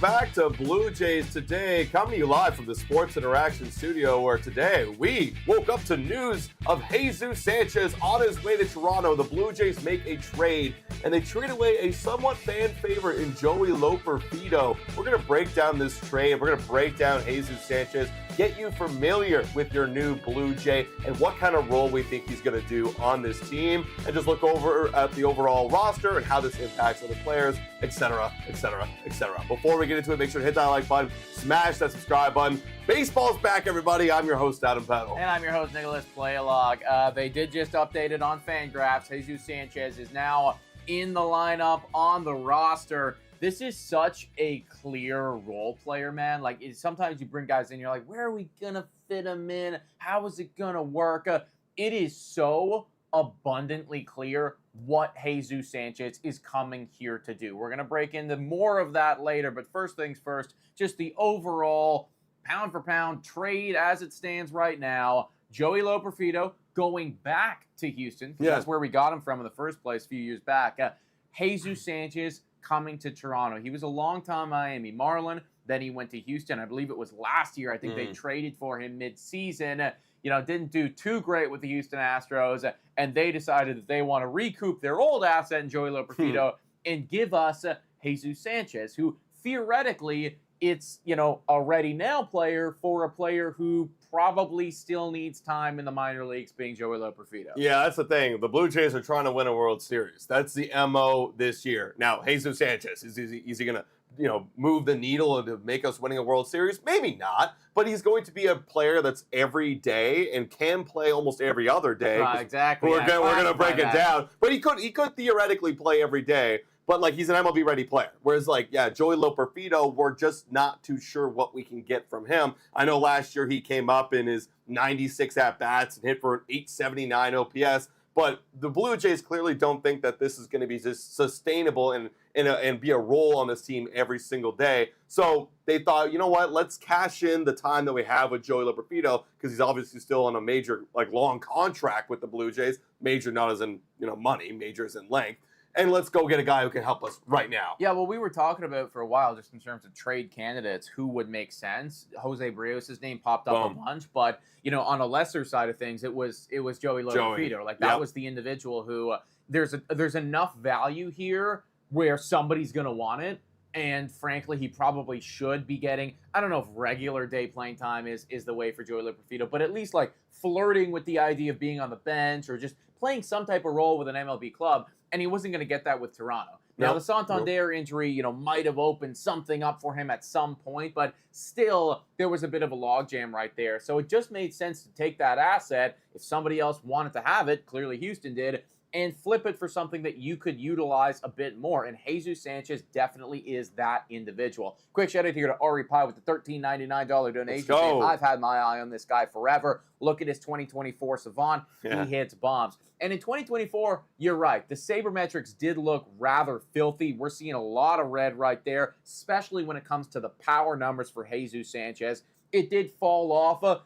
Welcome back to Blue Jays Today, coming to you live from the Sports Interaction Studio, where today we woke up to news of Jesus Sanchez on his way to Toronto. The Blue Jays make a trade, and they trade away a somewhat fan favorite in Joey Loperfido. We're going to break down this trade. We're going to break down Jesus Sanchez, get you familiar with your new Blue Jay and what kind of role we think he's going to do on this team, and just look over at the overall roster and how this impacts other players, etc., etc., etc. Before we get into it, make sure to hit that like button, smash that subscribe button. Baseball's back, everybody. I'm your host, Adam Peddle. And I'm your host, Nicholas Playalog. They did just update it on Fangraphs. Jesus Sanchez is now in the lineup on the roster. This is such a clear role player, man. Like, sometimes you bring guys in, you're like, where are we going to fit them in? How is it going to work? It is so abundantly clear what Jesus Sanchez is coming here to do. We're going to break into more of that later, but first things first, just the overall pound-for-pound trade as it stands right now. Joey Loperfido going back to Houston. That's where we got him from in the first place a few years back. Jesus Sanchez coming to Toronto. He was a long-time Miami Marlin. Then he went to Houston. I believe it was last year. I think they traded for him mid-season. Didn't do too great with the Houston Astros, and they decided that they want to recoup their old asset in Joey Loperfido and give us Jesus Sanchez, who theoretically it's, a ready-now player for a player who probably still needs time in the minor leagues, being Joey Loperfido. Yeah, that's the thing. The Blue Jays are trying to win a World Series. That's the MO this year. Now, Jesus Sanchez, is he going to move the needle and to make us winning a World Series? Maybe not, but he's going to be a player that's every day and can play almost every other day. Exactly. We're going to break it down. But he could theoretically play every day, but he's an MLB ready player. Whereas Joey Loperfido, we're just not too sure what we can get from him. I know last year he came up in his 96 at-bats and hit for an 879 OPS, but the Blue Jays clearly don't think that this is going to be just sustainable and be a role on this team every single day. So they thought, you know what, let's cash in the time that we have with Joey Loperfido, because he's obviously still on a major, long contract with the Blue Jays. Major not as in, money, major as in length. And let's go get a guy who can help us right now. Yeah, well, we were talking about for a while, just in terms of trade candidates, who would make sense. Jose Barrios' name popped up a bunch, but on a lesser side of things, it was Joey Loperfido. That was the individual who there's enough value here where somebody's going to want it. And frankly, he probably should be getting, I don't know if regular day playing time is the way for Joey Loperfido, but at least flirting with the idea of being on the bench or just playing some type of role with an MLB club. And he wasn't going to get that with Toronto. Now, the Santander injury, might have opened something up for him at some point, but still, there was a bit of a logjam right there. So it just made sense to take that asset, if somebody else wanted to have it, clearly Houston did, and flip it for something that you could utilize a bit more. And Jesus Sanchez definitely is that individual. Quick shout out here to Ari Pye with the $13.99 donation. I've had my eye on this guy forever. Look at his 2024 Savant. Yeah. He hits bombs. And in 2024, you're right. The sabermetrics did look rather filthy. We're seeing a lot of red right there, especially when it comes to the power numbers for Jesus Sanchez. It did fall off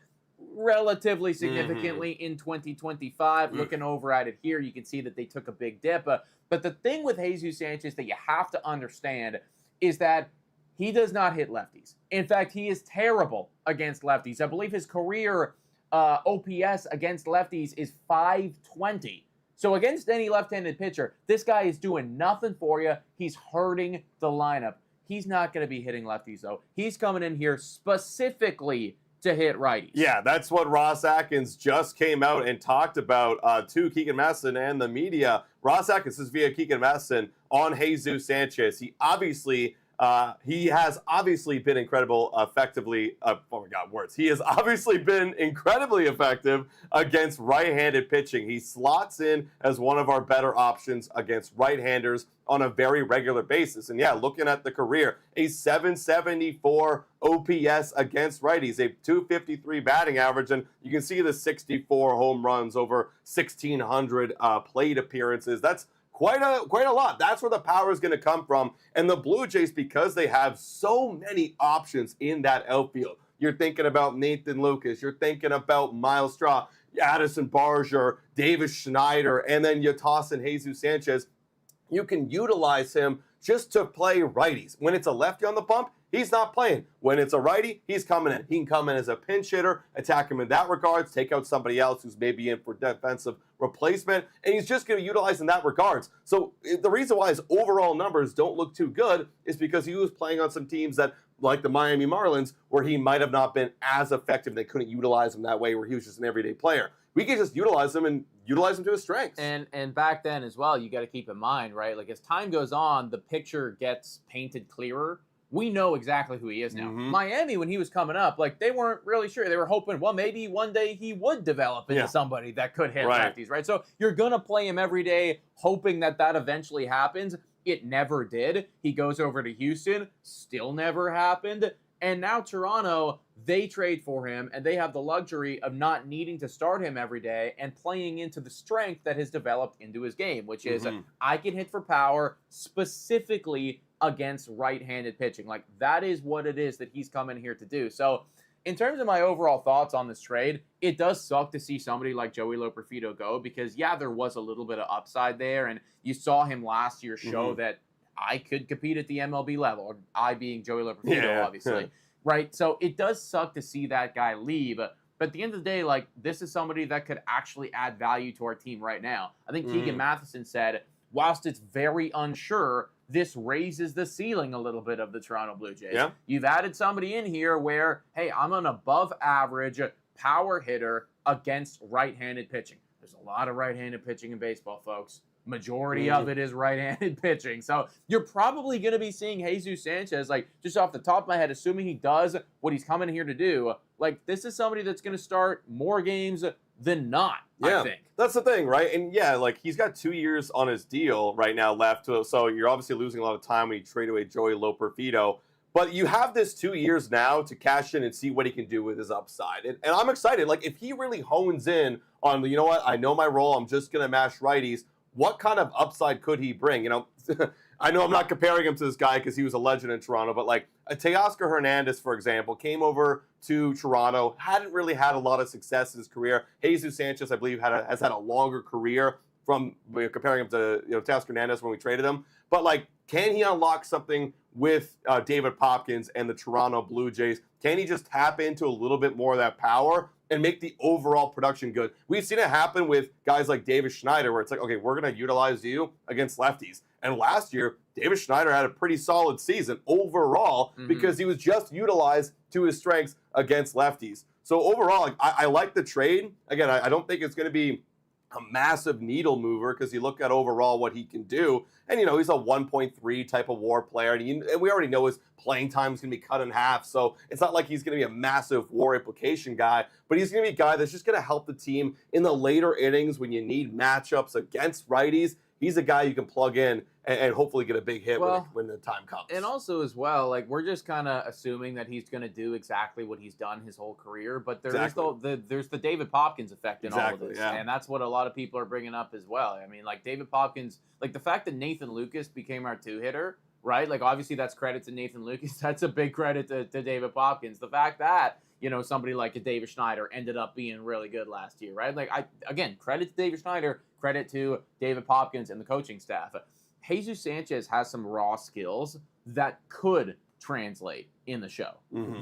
relatively significantly in 2025. Looking over at it here, you can see that they took a big dip. But the thing with Jesus Sanchez that you have to understand is that he does not hit lefties. In fact, he is terrible against lefties. I believe his career OPS against lefties is 520. So against any left-handed pitcher, this guy is doing nothing for you. He's hurting the lineup. He's not going to be hitting lefties, though. He's coming in here specifically to hit righties. Yeah, that's what Ross Atkins just came out and talked about to Keegan Masson and the media. Ross Atkins is via Keegan Masson on Jesus Sanchez. He has obviously been incredible effectively. He has obviously been incredibly effective against right-handed pitching. He slots in as one of our better options against right-handers on a very regular basis. And yeah, looking at the career, a 774 OPS against righties, a 253 batting average, and you can see the 64 home runs over 1,600 plate appearances. That's quite a lot. That's where the power is going to come from. And the Blue Jays, because they have so many options in that outfield. You're thinking about Nathan Lucas. You're thinking about Miles Straw, Addison Barger, Davis Schneider, and then you toss in Jesus Sanchez. You can utilize him just to play righties. When it's a lefty on the bump, He's not playing. When it's a righty, he's coming in. He can come in as a pinch hitter, attack him in that regards, take out somebody else who's maybe in for defensive replacement, and he's just going to utilize in that regards. So the reason why his overall numbers don't look too good is because he was playing on some teams that, like the Miami Marlins, where he might have not been as effective. They couldn't utilize him that way, where he was just an everyday player. We can just utilize him and utilize him to his strengths. And back then as well, you got to keep in mind, right? Like as time goes on, the picture gets painted clearer. We know exactly who he is now. Miami, when he was coming up, like they weren't really sure. They were hoping, well, maybe one day he would develop into somebody that could hit lefties, right? So you're going to play him every day, hoping that eventually happens. It never did. He goes over to Houston, still never happened. And now Toronto, they trade for him, and they have the luxury of not needing to start him every day and playing into the strength that has developed into his game, which is I can hit for power specifically against right-handed pitching. Like, that is what it is that he's coming here to do. So in terms of my overall thoughts on this trade, it does suck to see somebody like Joey Loperfido go because, yeah, there was a little bit of upside there, and you saw him last year show that I could compete at the MLB level, or I being Joey Loperfido, obviously, right? So it does suck to see that guy leave, but at the end of the day, like, this is somebody that could actually add value to our team right now. I think Keegan Matheson said, whilst it's very unsure, this raises the ceiling a little bit of the Toronto Blue Jays. Yeah. You've added somebody in here where, hey, I'm an above average power hitter against right-handed pitching. There's a lot of right-handed pitching in baseball, folks. Majority of it is right-handed pitching. So you're probably going to be seeing Jesus Sanchez, like, just off the top of my head, assuming he does what he's coming here to do, like, this is somebody that's going to start more games than not, I think. That's the thing, right? And yeah, like, he's got 2 years on his deal right now left, so you're obviously losing a lot of time when you trade away Joey Loperfido. But you have this 2 years now to cash in and see what he can do with his upside. And I'm excited. Like, if he really hones in on, you know what, I know my role, I'm just going to mash righties, what kind of upside could he bring? You know, I know I'm not comparing him to this guy because he was a legend in Toronto, but like a Teoscar Hernandez, for example, came over to Toronto, hadn't really had a lot of success in his career. Jesus Sanchez, I believe, has had a longer career from comparing him to Teoscar Hernandez when we traded him. But like, can he unlock something with David Popkins and the Toronto Blue Jays? Can he just tap into a little bit more of that power and make the overall production good? We've seen it happen with guys like Davis Schneider, where it's like, okay, we're going to utilize you against lefties. And last year, Davis Schneider had a pretty solid season overall because he was just utilized to his strengths against lefties. So overall, like, I like the trade. Again, I don't think it's going to be a massive needle mover because you look at overall what he can do. And, you know, he's a 1.3 type of WAR player. And we already know his playing time is going to be cut in half. So it's not like he's going to be a massive WAR implication guy, but he's going to be a guy that's just going to help the team in the later innings when you need matchups against righties. He's a guy you can plug in and hopefully get a big hit when the time comes. And also as well, like, we're just kind of assuming that he's going to do exactly what he's done his whole career, but there's the David Popkins effect in all of this, and that's what a lot of people are bringing up as well. I mean, like, David Popkins, like the fact that Nathan Lucas became our two-hitter, right? Like, obviously that's credit to Nathan Lucas. That's a big credit to David Popkins. The fact that, you know, somebody like a David Schneider ended up being really good last year, right? Like, again, credit to David Schneider, credit to David Popkins and the coaching staff. Jesus Sanchez has some raw skills that could translate in the show.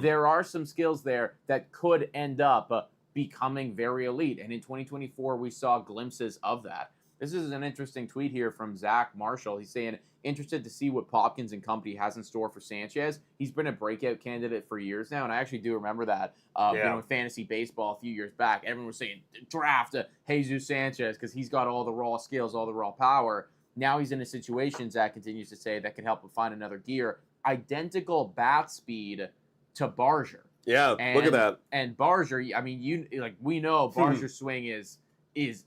There are some skills there that could end up becoming very elite. And in 2024, we saw glimpses of that. This is an interesting tweet here from Zach Marshall. He's saying, interested to see what Popkins and company has in store for Sanchez. He's been a breakout candidate for years now, and I actually do remember that. You know, in fantasy baseball a few years back, everyone was saying, draft Jesus Sanchez because he's got all the raw skills, all the raw power. Now he's in a situation, Zach continues to say, that could help him find another gear. Identical bat speed to Barger. Yeah, look at that. And Barger, I mean, we know Barger's swing is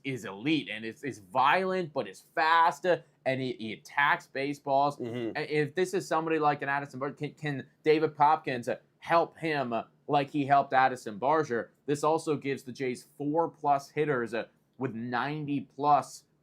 elite, and it's violent, but it's fast, and he attacks baseballs. If this is somebody like an Addison Barger, can David Popkins help him like he helped Addison Barger? This also gives the Jays 4+ hitters with 90+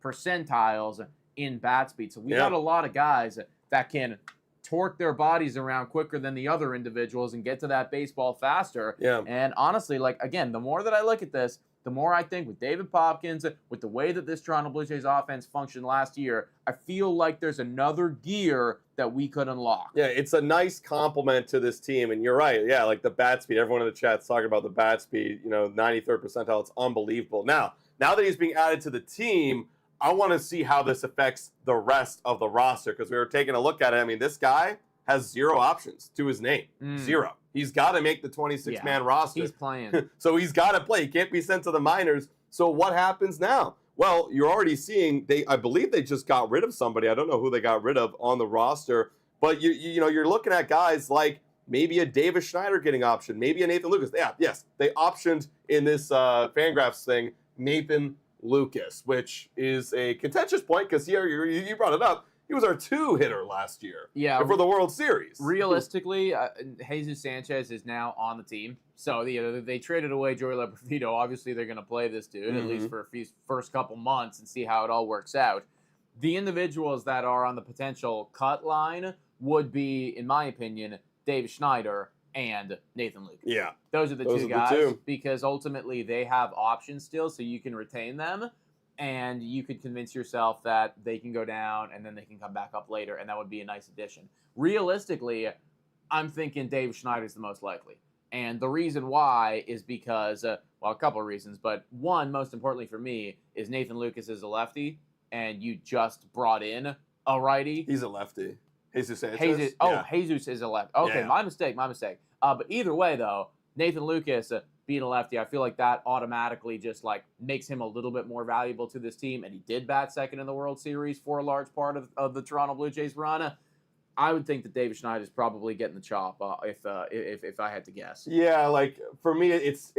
percentiles in bat speed. So we got a lot of guys that can torque their bodies around quicker than the other individuals and get to that baseball faster. And honestly, like, again, the more that I look at this, the more I think with David Popkins, with the way that this Toronto Blue Jays offense functioned last year, I feel like there's another gear that we could unlock. Yeah, it's a nice compliment to this team. And you're right. Yeah, like the bat speed. Everyone in the chat's talking about the bat speed, 93rd percentile. It's unbelievable. Now that he's being added to the team, I want to see how this affects the rest of the roster because we were taking a look at it. I mean, this guy has 0 options to his name. 0. He's got to make the 26-man roster. He's playing. So he's got to play. He can't be sent to the minors. So what happens now? Well, you're already seeing I believe they just got rid of somebody. I don't know who they got rid of on the roster, but you're looking at guys like maybe a Davis Schneider getting optioned, maybe a Nathan Lucas. Yeah, yes, they optioned in this Fangraphs thing Nathan Lucas, which is a contentious point because here you brought it up. He was our 2-hitter last year for the World Series. Realistically, Jesus Sanchez is now on the team. So they traded away Joey Loperfido. Obviously, they're going to play this dude, at least for a first couple months and see how it all works out. The individuals that are on the potential cut line would be, in my opinion, David Schneider and Nathan Lucas. Yeah. Those are the two guys because ultimately they have options still, so you can retain them. And you could convince yourself that they can go down and then they can come back up later, and that would be a nice addition. Realistically, I'm thinking Dave Schneider is the most likely. And the reason why is because, a couple of reasons, but one, most importantly for me, is Nathan Lucas is a lefty, and you just brought in a righty. He's a lefty. Jesus Sanchez? Jesus is a lefty. Okay, my mistake. But either way, though, Nathan Lucas being a lefty, I feel like that automatically just makes him a little bit more valuable to this team. And he did bat second in the World Series for a large part of the Toronto Blue Jays run. I would think that David Schneider is probably getting the chop if I had to guess. Yeah, for me, it's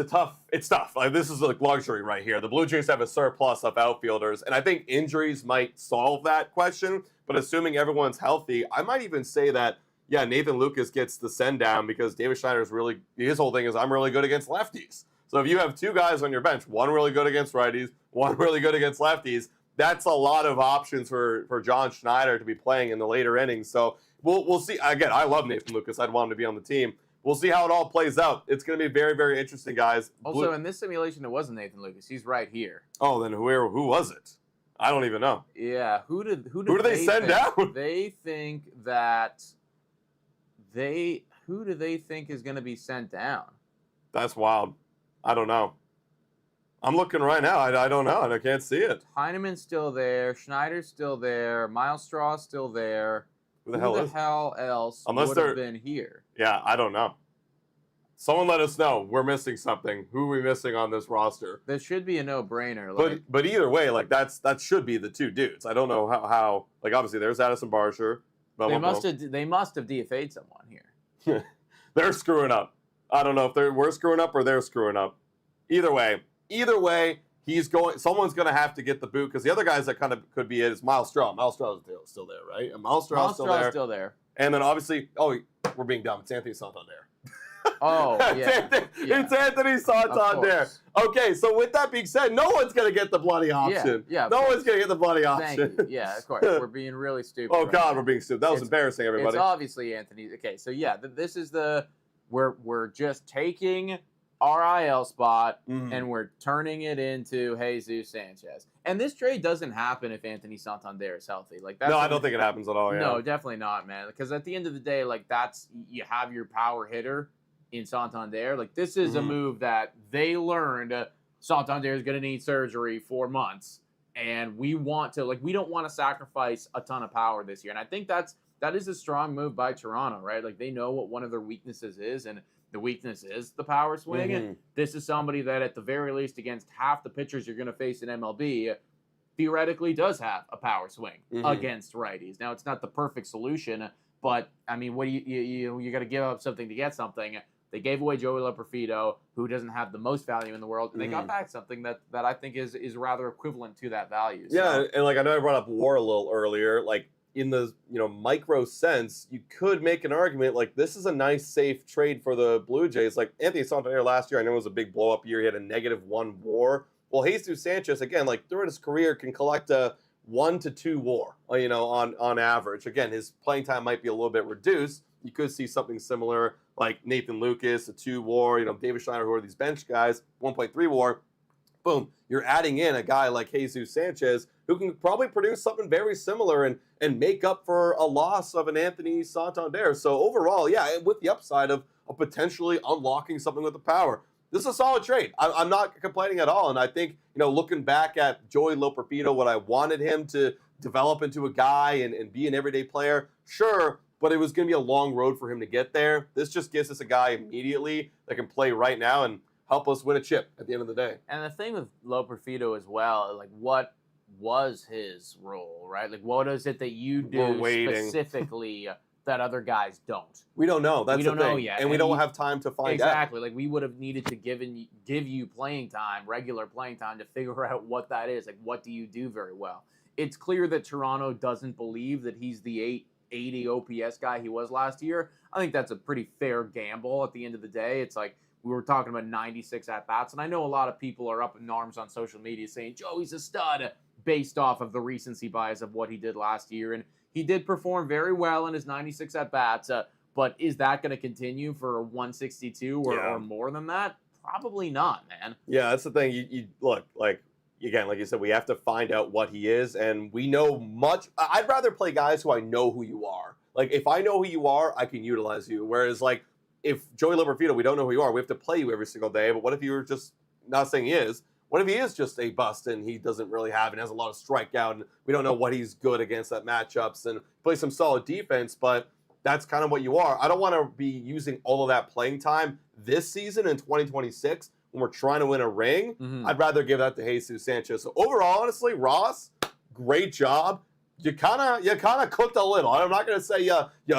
tough. This is luxury right here. The Blue Jays have a surplus of outfielders, and I think injuries might solve that question. But assuming everyone's healthy, I might even say that. Yeah, Nathan Lucas gets the send down because David Schneider's his whole thing is I'm really good against lefties. So if you have 2 guys on your bench, one really good against righties, one really good against lefties, that's a lot of options for John Schneider to be playing in the later innings. So we'll see. Again, I love Nathan Lucas. I'd want him to be on the team. We'll see how it all plays out. It's going to be very, very interesting, guys. Also, in this simulation, it wasn't Nathan Lucas. He's right here. Oh, then who was it? I don't even know. Yeah, who did they send down? They think that. Who do they think is going to be sent down? That's wild. I don't know. I'm looking right now. I don't know. I can't see it. Heineman's still there. Schneider's still there. Miles Straw's still there. Who the hell else would have been here? Yeah, I don't know. Someone let us know. We're missing something. Who are we missing on this roster? There should be a no-brainer. But either way, that should be the 2 dudes. I don't know how obviously there's Addison Barsher. They must have DFA'd someone here. They're screwing up. I don't know if we're screwing up or they're screwing up. Either way, someone's going to have to get the boot because the other guys that kind of could be it is Miles Straw. Miles Straw is still there, right? And Miles Straw is still there. And then obviously, we're being dumb. It's Anthony Santander. Oh, yeah. It's Anthony Santander. Okay, so with that being said, no one's going to get the bloody option. Yeah, no one's going to get the bloody option. Thank you. Yeah, of course. We're being really stupid. Oh, God, we're being stupid. That was embarrassing, everybody. It's obviously Anthony. Okay, so yeah, this is we're just taking our IL spot and we're turning it into Jesus Sanchez. And this trade doesn't happen if Anthony Santander is healthy. No, I don't think it happens at all. Yeah. No, definitely not, man. Because at the end of the day, you have your power hitter in Santander. This is a move that they learned Santander is going to need surgery for months. And we want to, we don't want to sacrifice a ton of power this year. And I think that is a strong move by Toronto, right? They know what one of their weaknesses is, and the weakness is the power swing. This is somebody that, at the very least, against half the pitchers you're going to face in MLB, theoretically does have a power swing against righties. Now, it's not the perfect solution, but, I mean, what do you got to give up something to get something. They gave away Joey Loperfido, who doesn't have the most value in the world, and they got back something that I think is rather equivalent to that value. So. Yeah, and I know I brought up WAR a little earlier. In the micro sense, you could make an argument this is a nice, safe trade for the Blue Jays. Anthony Santander last year, I know it was a big blow up year. He had a -1 WAR. Well, Jesus Sanchez again, throughout his career, can collect a 1 to 2 WAR. On average. Again, his playing time might be a little bit reduced. You could see something similar like Nathan Lucas, a 2 WAR, David Schneider, who are these bench guys, 1.3 WAR. Boom, you're adding in a guy like Jesus Sanchez who can probably produce something very similar and make up for a loss of an Anthony Santander. So overall, yeah, with the upside of potentially unlocking something with the power. This is a solid trade. I'm not complaining at all. And I think, looking back at Joey Loperfido, what I wanted him to develop into a guy and be an everyday player, sure, but it was going to be a long road for him to get there. This just gives us a guy immediately that can play right now and help us win a chip at the end of the day. And the thing with Loperfido as well, like what was his role, right? Like what is it that you do specifically that other guys don't? We don't know. That's we don't the thing. know yet, and we don't have time to find out. Exactly. Like we would have needed to give you playing time, regular playing time, to figure out what that is. Like what do you do very well? It's clear that Toronto doesn't believe that he's the 880 OPS guy he was last year. I think that's a pretty fair gamble at the end of the day. It's like we were talking about 96 at-bats, and I know a lot of people are up in arms on social media saying, Joey's a stud, based off of the recency bias of what he did last year. And he did perform very well in his 96 at-bats, but is that going to continue for 162 or more than that? Probably not, man. Yeah, that's the thing. You look, like, again, like you said, we have to find out what he is, and we know much. I'd rather play guys who I know who you are. Like, if I know who you are, I can utilize you. Whereas, like, if Joey Loperfido, we don't know who you are, we have to play you every single day. But what if you were just, not saying he is, what if he is just a bust and he doesn't really have and has a lot of strikeout and we don't know what he's good against at matchups and play some solid defense, but that's kind of what you are. I don't want to be using all of that playing time this season in 2026 when we're trying to win a ring. I'd rather give that to Jesus Sanchez. So overall, honestly, Ross, great job. You kind of cooked a little. I'm not going to say you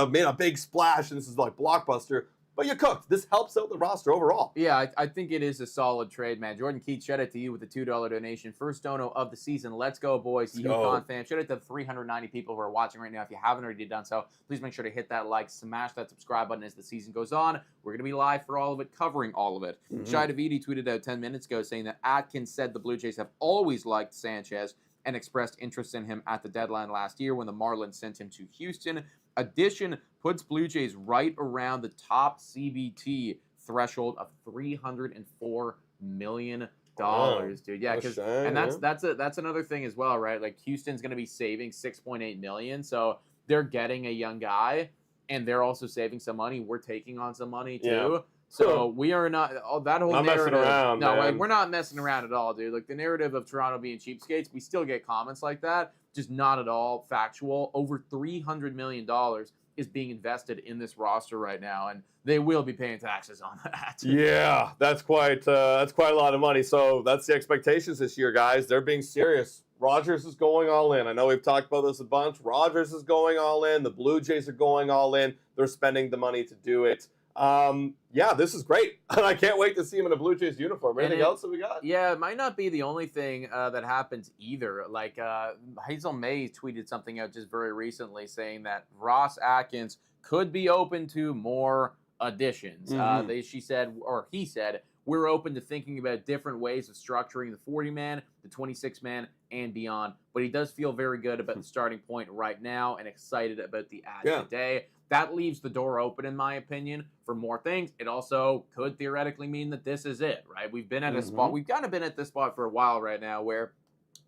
made a big splash and this is like blockbuster, but you cooked. This helps out the roster overall. Yeah, I think it is a solid trade, man. Jordan Keith, shout out to you with the $2 donation. First dono of the season. Let's go, boys. UConn fans. Shout out to the 390 people who are watching right now. If you haven't already done so, please make sure to hit that like, smash that subscribe button as the season goes on. We're going to be live for all of it, covering all of it. Shai Davidi tweeted out 10 minutes ago saying that Atkins said the Blue Jays have always liked Sanchez and expressed interest in him at the deadline last year when the Marlins sent him to Houston. Addition puts Blue Jays right around the top CBT threshold of $304 million, dude. Yeah, because that's another thing as well, right? Like Houston's going to be saving $6.8 million, so they're getting a young guy, and they're also saving some money. We're taking on some money too. Yeah. So we are not that whole narrative. Messing around, no, man. We're not messing around at all, dude. Like the narrative of Toronto being cheapskates, we still get comments like that, just not at all factual. Over $300 million is being invested in this roster right now, and they will be paying taxes on that. Yeah, that's quite a lot of money. So that's the expectations this year, guys. They're being serious. Rogers is going all in. I know we've talked about this a bunch. Rogers is going all in. The Blue Jays are going all in. They're spending the money to do it. Yeah, this is great. And I can't wait to see him in a Blue Jays uniform. Anything else that we got? Yeah, it might not be the only thing that happens either. Like Hazel May tweeted something out just very recently saying that Ross Atkins could be open to more additions. He said, we're open to thinking about different ways of structuring the 40-man, the 26-man, and beyond. But he does feel very good about the starting point right now and excited about the ad today. That leaves the door open, in my opinion, for more things. It also could theoretically mean that this is it, right? We've been at a spot. We've kind of been at this spot for a while right now where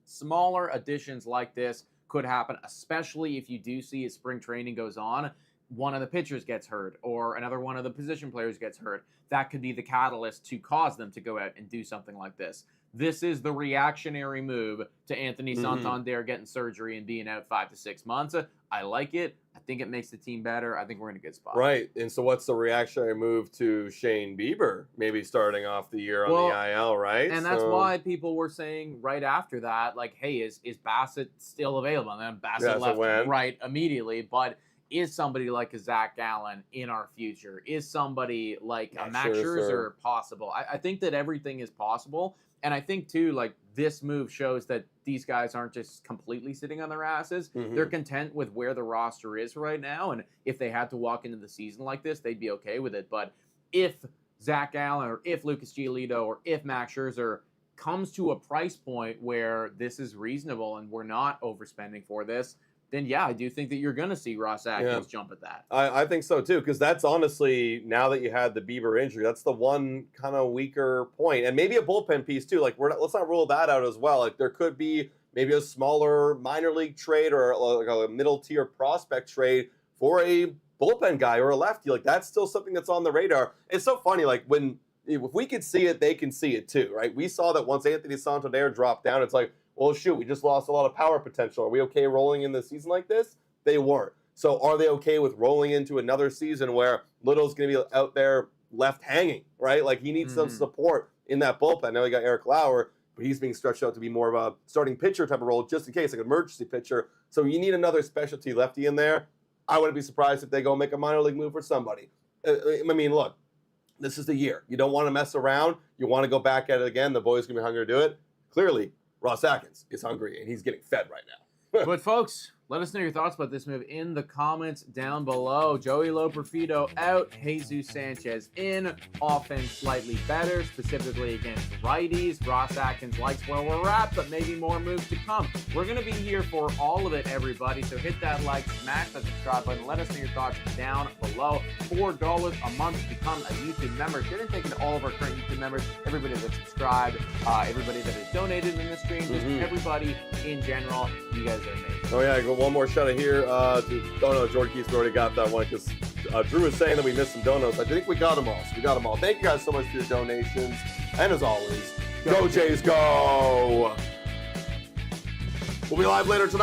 smaller additions like this could happen, especially if you do see as spring training goes on, one of the pitchers gets hurt or another one of the position players gets hurt. That could be the catalyst to cause them to go out and do something like this. This is the reactionary move to Anthony Santander getting surgery and being out 5 to 6 months. I like it. I think it makes the team better. I think we're in a good spot. Right. And so what's the reactionary move to Shane Bieber maybe starting off the year on the IL, right? And that's why people were saying right after that, like, hey, is Bassett still available? And then Bassett left right immediately. But is somebody like a Zach Gallen in our future? Is somebody like a Max Scherzer possible? I think that everything is possible. And I think, too, like, this move shows that these guys aren't just completely sitting on their asses. They're content with where the roster is right now. And if they had to walk into the season like this, they'd be okay with it. But if Zach Gallen or if Lucas Giolito or if Max Scherzer comes to a price point where this is reasonable and we're not overspending for this, then yeah, I do think that you're going to see Ross Atkins jump at that. I think so too, because that's honestly, now that you had the Bieber injury, that's the one kind of weaker point. And maybe a bullpen piece too. Like, let's not rule that out as well. Like, there could be maybe a smaller minor league trade or like a middle tier prospect trade for a bullpen guy or a lefty. Like, that's still something that's on the radar. It's so funny, like, if we could see it, they can see it too, right? We saw that once Anthony Santander dropped down, it's like, well, shoot, we just lost a lot of power potential. Are we okay rolling in the season like this? They weren't. So are they okay with rolling into another season where Little's going to be out there left hanging, right? Like, he needs some support in that bullpen. Now you got Eric Lauer, but he's being stretched out to be more of a starting pitcher type of role just in case, like an emergency pitcher. So you need another specialty lefty in there. I wouldn't be surprised if they go make a minor league move for somebody. I mean, look, this is the year. You don't want to mess around. You want to go back at it again. The boys going to be hungry to do it. Clearly, Ross Atkins is hungry, and he's getting fed right now. But, folks, let us know your thoughts about this move in the comments down below. Joey Loperfido out, Jesus Sanchez in. Offense slightly better, specifically against righties. Ross Atkins likes where we're at, but maybe more moves to come. We're going to be here for all of it, everybody. So hit that like, smash that subscribe button. Let us know your thoughts down below. $4 a month to become a YouTube member. If you're going to take it to all of our current YouTube members, everybody that subscribed, everybody that has donated in the stream, just everybody in general, you guys are amazing. Oh, yeah, I go one more shout out here Jordan Keith already got that one because Drew was saying that we missed some donuts. I think we got them all. So we got them all. Thank you guys so much for your donations. And as always, go Jays, go! We'll be live later tonight.